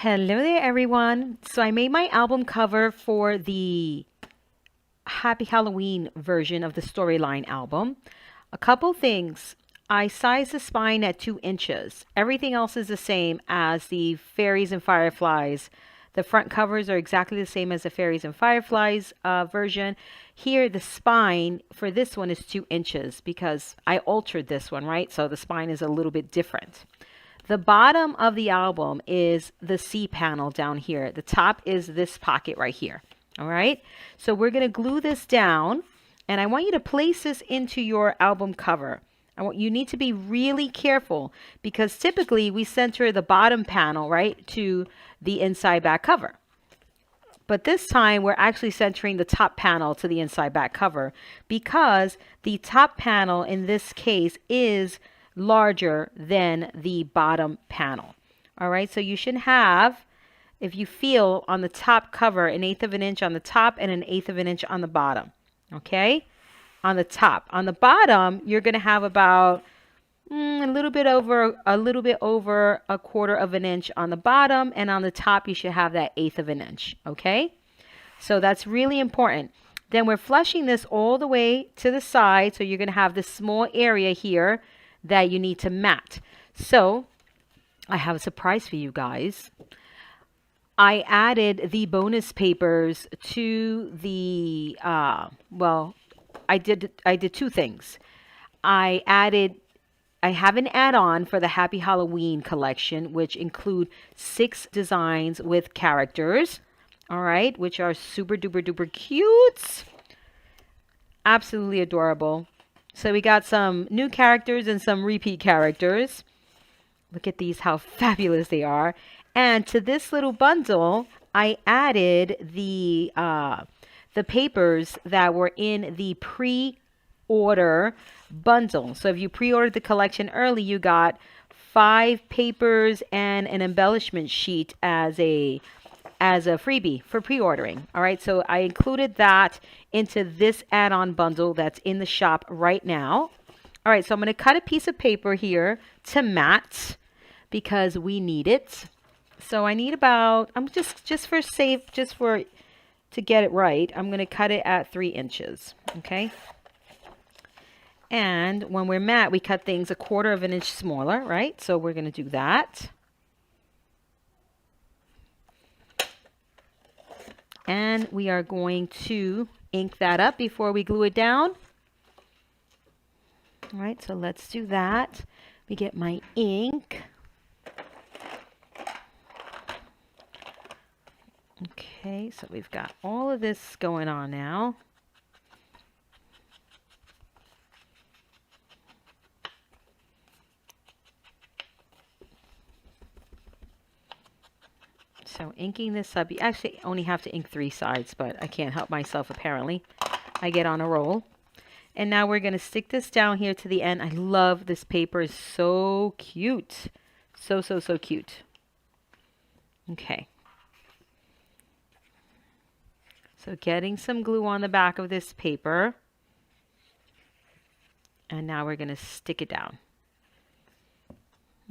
Hello there, everyone. So I made my album cover for the Happy Halloween version of the Storyline album. A couple things. I sized the spine at 2 inches. Everything else is the same as the Fairies and Fireflies. The front covers are exactly the same as the Fairies and Fireflies version. Here, the spine for this one is 2 inches because I altered this one, right? So the spine is a little bit different. The bottom of the album is the C panel down here. The top is this pocket right here. All right. So we're going to glue this down, and I want you to place this into your album cover. You need to be really careful because typically we center the bottom panel, right, to the inside back cover. But this time we're actually centering the top panel to the inside back cover because the top panel in this case is larger than the bottom panel. All right, so you should have, if you feel on the top cover, 1/8 of an inch on the top and 1/8 of an inch on the bottom. Okay, on the top. On the bottom, you're going to have about a little bit over 1/4 of an inch on the bottom, and on the top you should have that 1/8 of an inch. Okay, so that's really important. Then we're flushing this all the way to the side, so you're going to have this small area here that you need to mat. So I have a surprise for you guys. I added the bonus papers to the well, I did 2 things. I have an add-on for the Happy Halloween collection, which include 6 designs with characters, all right, which are super duper duper cute, absolutely adorable. So we got some new characters and some repeat characters. Look at these, how fabulous they are. And to this little bundle, I added the papers that were in the pre-order bundle. So if you pre-ordered the collection early, you got 5 papers and an embellishment sheet as a freebie for pre-ordering. All right, so I included that into this add-on bundle that's in the shop right now. All right, so I'm going to cut a piece of paper here to mat because we need it. So I need about, I'm to get it right, I'm going to cut it at 3 inches. Okay. And when we're mat, we cut things 1/4 of an inch smaller, right? So we're going to do that. And we are going to ink that up before we glue it down. All right, so let's do that. Let me get my ink. Okay, so we've got all of this going on now. So inking this up, you actually only have to ink 3 sides, but I can't help myself apparently. I get on a roll. And now we're going to stick this down here to the end. I love this paper. It's so cute. So, so, so cute. Okay. So getting some glue on the back of this paper. And now we're going to stick it down.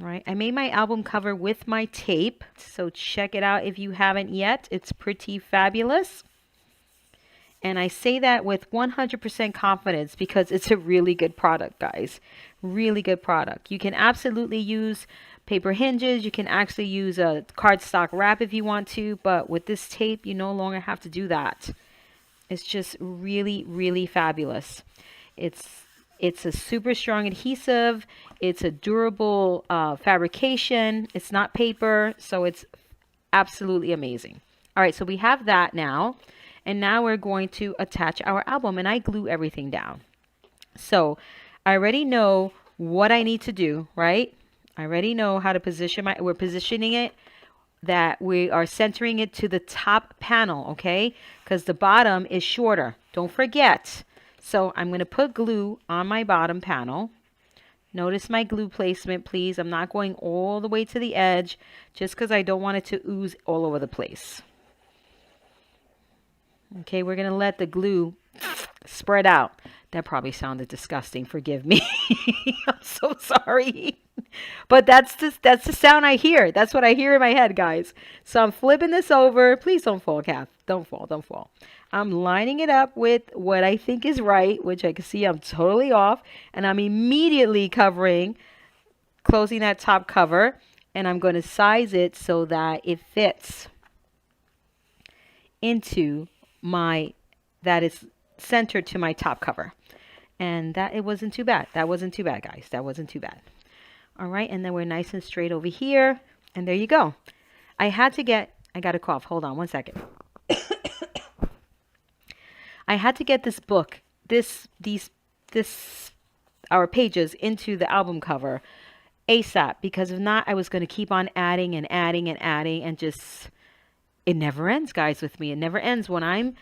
All right, I made my album cover with my tape, so check it out if you haven't yet. It's pretty fabulous. And I say that with 100% confidence because it's a really good product, guys. Really good product. You can absolutely use paper hinges. You can actually use a cardstock wrap if you want to, but with this tape, you no longer have to do that. It's just really, really fabulous. It's a super strong adhesive. It's a durable fabrication. It's not paper, so it's absolutely amazing. All right, so we have that now. And now we're going to attach our album, and I glue everything down. So I already know what I need to do, right? I already know how to position we're positioning it, that we are centering it to the top panel, okay? Because the bottom is shorter. Don't forget. So I'm going to put glue on my bottom panel. Notice my glue placement, please. I'm not going all the way to the edge just because I don't want it to ooze all over the place. Okay, we're going to let the glue spread out. That probably sounded disgusting. Forgive me. I'm so sorry. But that's the sound I hear. That's what I hear in my head, guys. So I'm flipping this over. Please don't fall, Kath. Don't fall. Don't fall. I'm lining it up with what I think is right, which I can see I'm totally off. And I'm immediately closing that top cover. And I'm going to size it so that it fits into that is centered to my top cover. And it wasn't too bad. That wasn't too bad, guys. That wasn't too bad. All right, and then we're nice and straight over here. And there you go. I got a cough. Hold on one second. I had to get this book, our pages into the album cover ASAP, because if not, I was going to keep on adding and adding and adding, and just, it never ends, guys, with me. It never ends. When I'm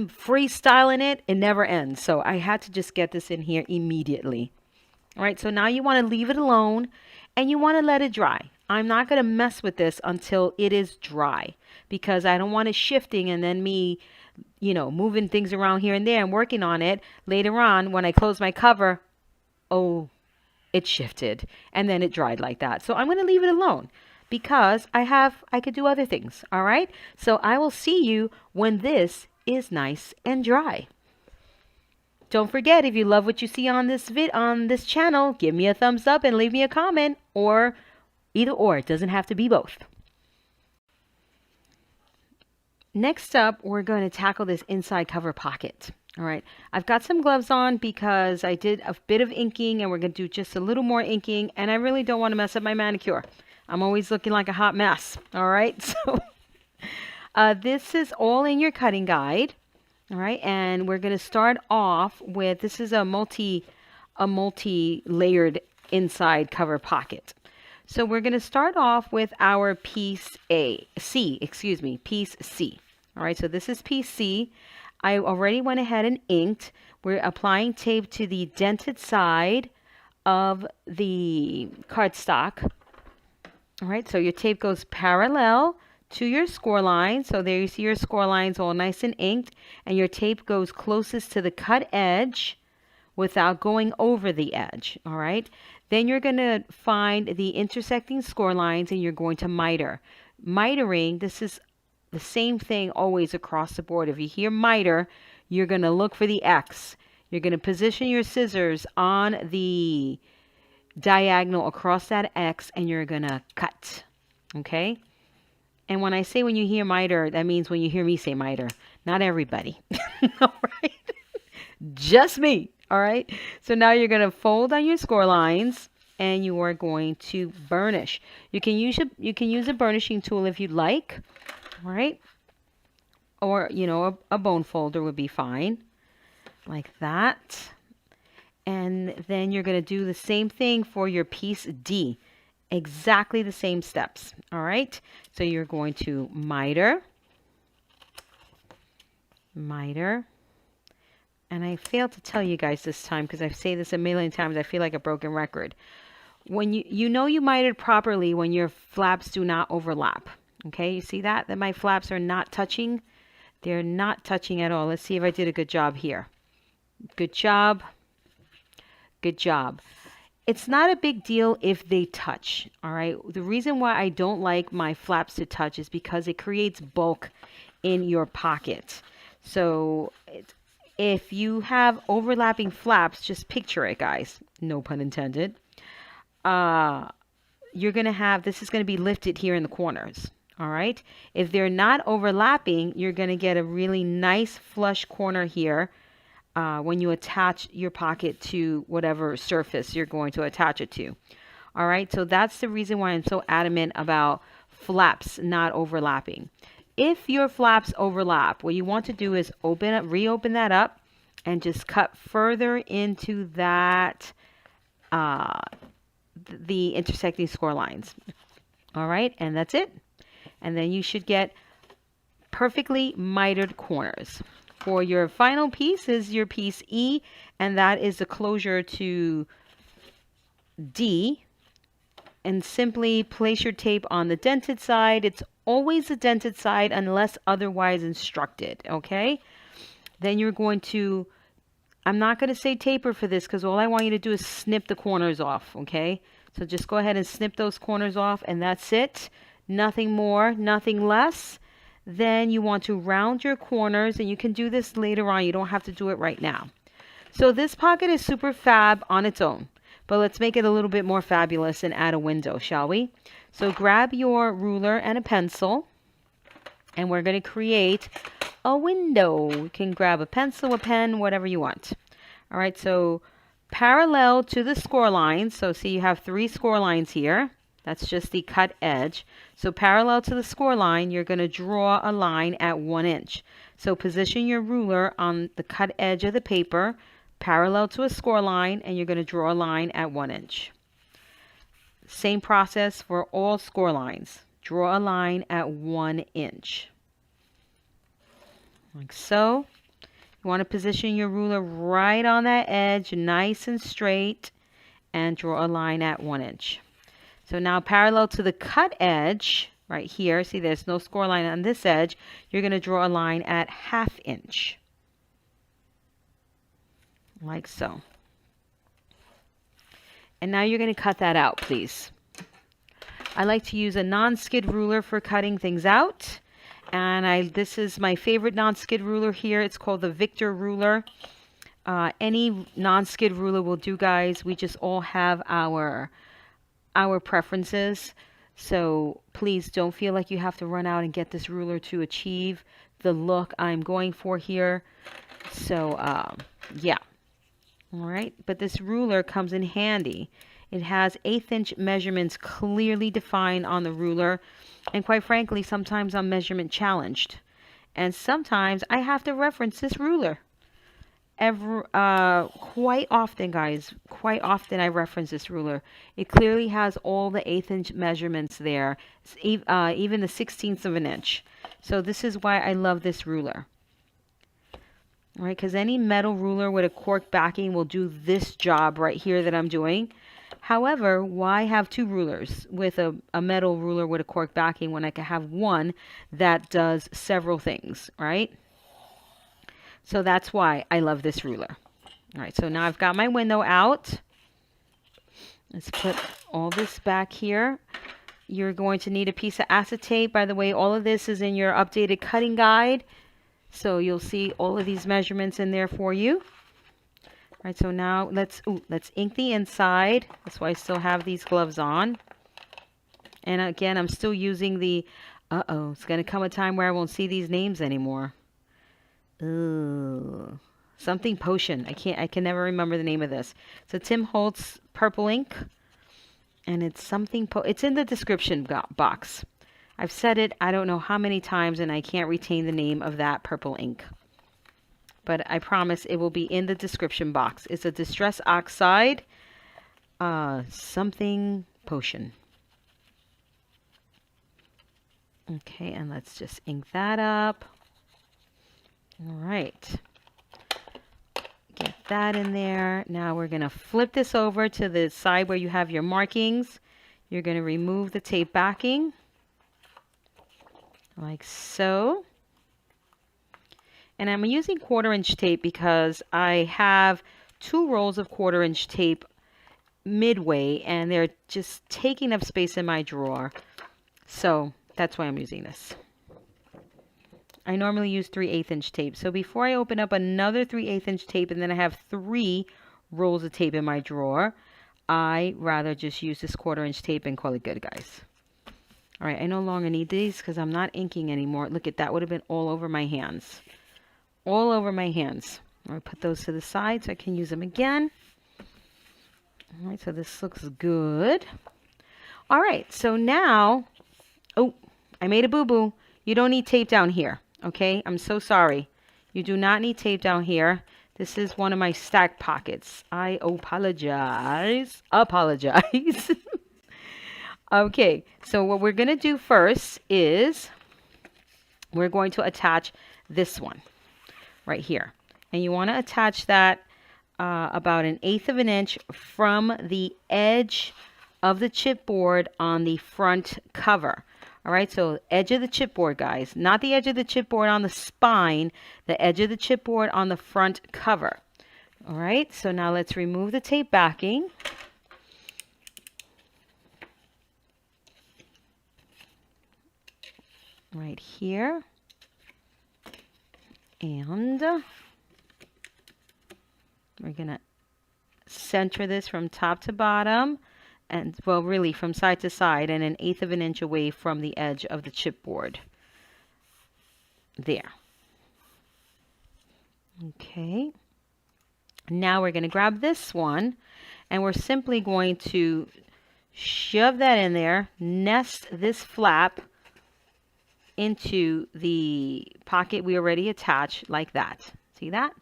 freestyling it, it never ends. So I had to just get this in here immediately. All right, so now you want to leave it alone and you want to let it dry. I'm not going to mess with this until it is dry, because I don't want it shifting and then me, moving things around here and there and working on it. Later on, when I close my cover, oh, it shifted and then it dried like that. So I'm going to leave it alone, because I could do other things. All right, so I will see you when this is nice and dry. Don't forget, if you love what you see on this channel, give me a thumbs up and leave me a comment, or either or. It doesn't have to be both. Next up, we're going to tackle this inside cover pocket. All right, I've got some gloves on because I did a bit of inking, and we're going to do just a little more inking, and I really don't want to mess up my manicure. I'm always looking like a hot mess. All right, so this is all in your cutting guide. All right, and we're going to start off with, this is a multi-layered inside cover pocket. So we're going to start off with our piece C. All right, so this is piece C. I already went ahead and inked. We're applying tape to the dented side of the cardstock. All right, so your tape goes parallel to your score line. So there you see your score lines all nice and inked, and your tape goes closest to the cut edge without going over the edge. All right, then you're going to find the intersecting score lines, and you're going to miter. Mitering, this is the same thing always across the board. If you hear miter, you're going to look for the X. You're going to position your scissors on the diagonal across that X, and you're going to cut. Okay, and when I say when you hear miter, that means when you hear me say miter. Not everybody. All right, just me. All right, so now you're going to fold on your score lines, and you are going to burnish. You can use a burnishing tool if you'd like. All right, or a bone folder would be fine, like that. And then you're going to do the same thing for your piece D. Exactly the same steps. All right, so you're going to miter, and I failed to tell you guys this time, because I say this a million times. I feel like a broken record. When you mitered properly when your flaps do not overlap. Okay, you see that my flaps are not touching. They're not touching at all. Let's see if I did a good job here. Good job. Good job. It's not a big deal if they touch. All right, the reason why I don't like my flaps to touch is because it creates bulk in your pocket. So if you have overlapping flaps, just picture it, guys. No pun intended. You're going to have, this is going to be lifted here in the corners. All right. If they're not overlapping, you're going to get a really nice flush corner here when you attach your pocket to whatever surface you're going to attach it to. All right. So that's the reason why I'm so adamant about flaps not overlapping. If your flaps overlap, what you want to do is reopen that up and just cut further into that, the intersecting score lines. All right, and that's it. And then you should get perfectly mitered corners. For your final piece is your piece E, and that is the closure to D. And simply place your tape on the dented side. It's always the dented side unless otherwise instructed, okay? Then you're going to I'm not going to say taper for this because all I want you to do is snip the corners off, okay? So just go ahead and snip those corners off, and that's it. Nothing more, nothing less. Then you want to round your corners, and you can do this later on. You don't have to do it right now. So this pocket is super fab on its own, but let's make it a little bit more fabulous and add a window, shall we? So grab your ruler and a pencil, and we're going to create a window. You can grab a pencil, a pen, whatever you want. All right, so parallel to the score lines. So see, you have 3 score lines here. That's just the cut edge. So parallel to the score line, you're going to draw a line at 1 inch. So position your ruler on the cut edge of the paper, parallel to a score line, and you're going to draw a line at 1 inch. Same process for all score lines. Draw a line at 1 inch. Like so. You want to position your ruler right on that edge, nice and straight, and draw a line at 1 inch. So now parallel to the cut edge, right here, see there's no score line on this edge, you're going to draw a line at 1/2 inch. Like so. And now you're going to cut that out, please. I like to use a non-skid ruler for cutting things out. And this is my favorite non-skid ruler here. It's called the Victor ruler. Any non-skid ruler will do, guys. We just all have our preferences. So please don't feel like you have to run out and get this ruler to achieve the look I'm going for here. So yeah. All right. But this ruler comes in handy. It has 1/8 inch measurements clearly defined on the ruler. And quite frankly, sometimes I'm measurement challenged. And sometimes I have to reference this ruler. Quite often, guys, quite often I reference this ruler. It clearly has all the 1/8 inch measurements there, even the 1/16 of an inch. So this is why I love this ruler. All right, because any metal ruler with a cork backing will do this job right here that I'm doing. However, why have 2 rulers with a metal ruler with a cork backing when I can have one that does several things, right? So that's why I love this ruler. All right, so now I've got my window out. Let's put all this back here. You're going to need a piece of acetate. By the way, all of this is in your updated cutting guide. So you'll see all of these measurements in there for you. All right, so now let's ink the inside. That's why I still have these gloves on. And again, I'm still using the, it's going to come a time where I won't see these names anymore. Ooh, something potion. I can never remember the name of this. It's a Tim Holtz purple ink. And it's something, it's in the description box. I've said it, I don't know how many times, and I can't retain the name of that purple ink. But I promise it will be in the description box. It's a Distress Oxide, something potion. Okay, and let's just ink that up. All right. Get that in there. Now we're going to flip this over to the side where you have your markings. You're going to remove the tape backing. Like so. And I'm using 1/4 inch tape because I have 2 rolls of 1/4 inch tape midway and they're just taking up space in my drawer. So that's why I'm using this. I normally use 3/8 inch tape. So before I open up another 3/8 inch tape and then I have 3 rolls of tape in my drawer, I rather just use this 1/4 inch tape and call it good, guys. All right, I no longer need these because I'm not inking anymore. Look at that, would have been all over my hands. All over my hands. I'm going to put those to the side so I can use them again. All right, so this looks good. All right, so now, oh, I made a boo-boo. You don't need tape down here, okay? I'm so sorry. You do not need tape down here. This is one of my stack pockets. I apologize. Apologize. Okay, so what we're going to do first is we're going to attach this one right here. And you want to attach that about 1/8 of an inch from the edge of the chipboard on the front cover. All right, so edge of the chipboard, guys, not the edge of the chipboard on the spine, the edge of the chipboard on the front cover. All right, so now let's remove the tape backing. Right here. And we're going to center this from top to bottom, and well, really from side to side, and 1/8 of an inch away from the edge of the chipboard. There. Okay. Now we're going to grab this one, and we're simply going to shove that in there, nest this flap into the pocket we already attached like that. See that?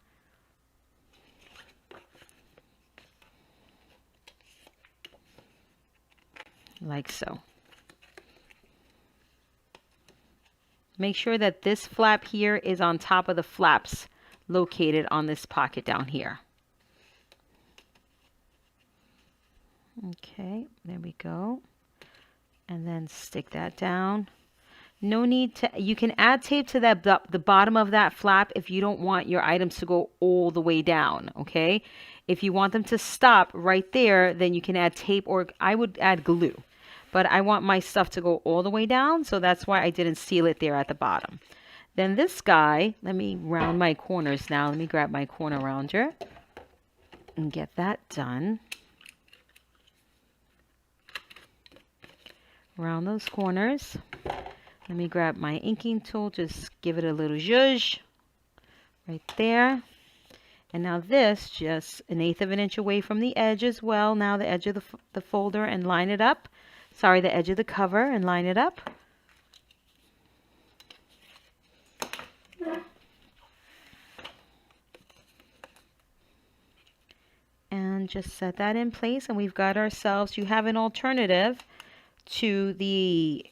Like so. Make sure that this flap here is on top of the flaps located on this pocket down here. Okay, there we go. And then stick that down. No need to, you can add tape to that the bottom of that flap if you don't want your items to go all the way down, okay? If you want them to stop right there, then you can add tape, or I would add glue. But I want my stuff to go all the way down, so that's why I didn't seal it there at the bottom. Then this guy, let me round my corners now. Let me grab my corner rounder and get that done. Round those corners. Let me grab my inking tool, just give it a little zhuzh right there. And now this, just 1/8 of an inch away from the edge as well. Now the edge of the folder, and line it up. Sorry, the edge of the cover, and line it up. And just set that in place, and we've got ourselves, you have an alternative to the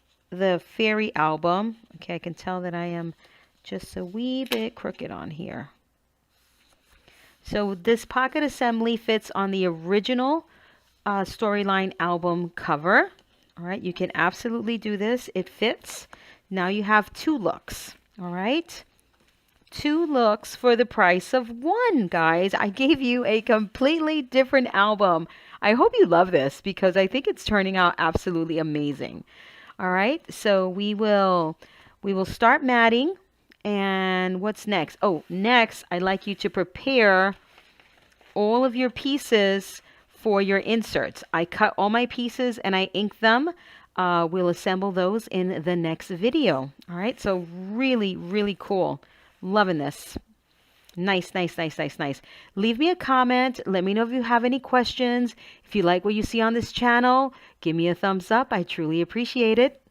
fairy album. Okay, I can tell that I am just a wee bit crooked on here. So this pocket assembly fits on the original Storyline album cover. All right, you can absolutely do this. It fits. Now you have 2 looks. All right, 2 looks for the price of 1, guys. I gave you a completely different album. I hope you love this because I think it's turning out absolutely amazing. All right, so we will start matting. And what's next? Oh, next I'd like you to prepare all of your pieces for your inserts. I cut all my pieces and I ink them. We'll assemble those in the next video. All right, so really, really cool. Loving this. Nice, nice, nice, nice, nice. Leave me a comment. Let me know if you have any questions. If you like what you see on this channel, give me a thumbs up. I truly appreciate it.